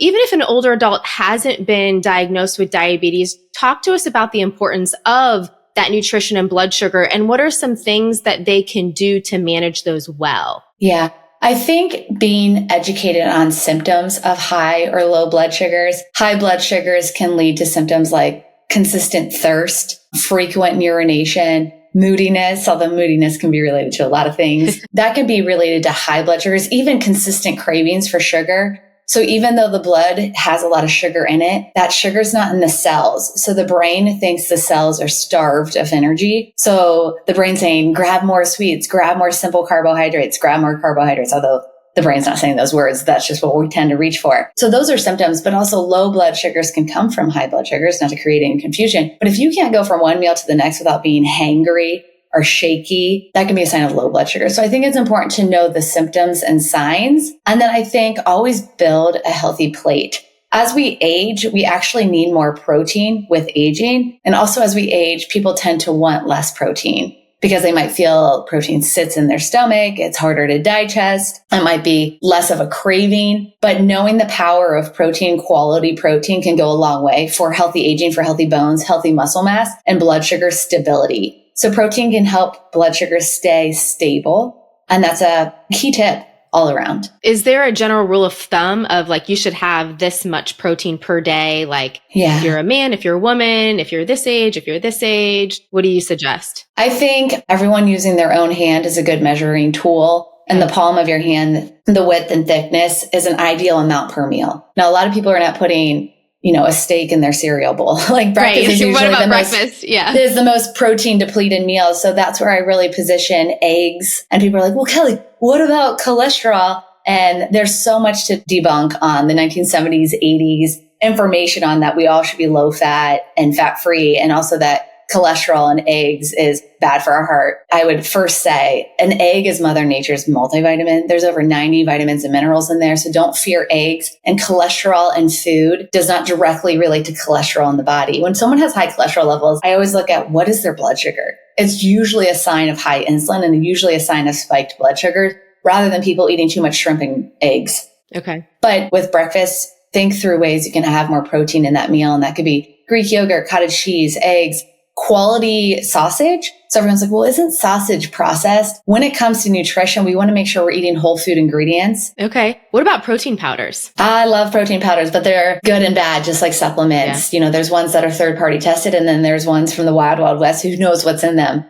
even if an older adult hasn't been diagnosed with diabetes, talk to us about the importance of that nutrition and blood sugar, and what are some things that they can do to manage those well? Yeah. I think being educated on symptoms of high or low blood sugars. High blood sugars can lead to symptoms like consistent thirst, frequent urination, moodiness, although moodiness can be related to a lot of things. That can be related to high blood sugars, even consistent cravings for sugar. So even though the blood has a lot of sugar in it, that sugar's not in the cells. So the brain thinks the cells are starved of energy. So the brain's saying, grab more sweets, grab more simple carbohydrates, grab more carbohydrates, although the brain's not saying those words. That's just what we tend to reach for. So those are symptoms, but also low blood sugars can come from high blood sugars, not to create any confusion. But if you can't go from one meal to the next without being hangry or shaky, that can be a sign of low blood sugar. So I think it's important to know the symptoms and signs. And then I think always build a healthy plate. As we age, we actually need more protein with aging. And also as we age, people tend to want less protein because they might feel protein sits in their stomach. It's harder to digest. It might be less of a craving, but knowing the power of protein, quality protein can go a long way for healthy aging, for healthy bones, healthy muscle mass, and blood sugar stability. So protein can help blood sugar stay stable. And that's a key tip all around. Is there a general rule of thumb of like, you should have this much protein per day? Like if you're a man, if you're a woman, if you're this age, if you're this age, what do you suggest? I think everyone using their own hand is a good measuring tool. And the palm of your hand, the width and thickness is an ideal amount per meal. Now, a lot of people are not putting a steak in their cereal bowl. Like breakfast is usually is the most protein depleted meal. So that's where I really position eggs. And people are like, well, Kelly, what about cholesterol? And there's so much to debunk on the 1970s, 80s information on that we all should be low fat and fat free. And also that cholesterol in eggs is bad for our heart. I would first say an egg is Mother Nature's multivitamin. There's over 90 vitamins and minerals in there. So don't fear eggs. And cholesterol in food does not directly relate to cholesterol in the body. When someone has high cholesterol levels, I always look at what is their blood sugar. It's usually a sign of high insulin and usually a sign of spiked blood sugar rather than people eating too much shrimp and eggs. Okay. But with breakfast, think through ways you can have more protein in that meal. And that could be Greek yogurt, cottage cheese, eggs, quality sausage. So everyone's like, well, isn't sausage processed? When it comes to nutrition, we want to make sure we're eating whole food ingredients. Okay. What about protein powders? I love protein powders, but they're good and bad, just like supplements. Yeah. There's ones that are third-party tested, and then there's ones from the wild, wild west who knows what's in them.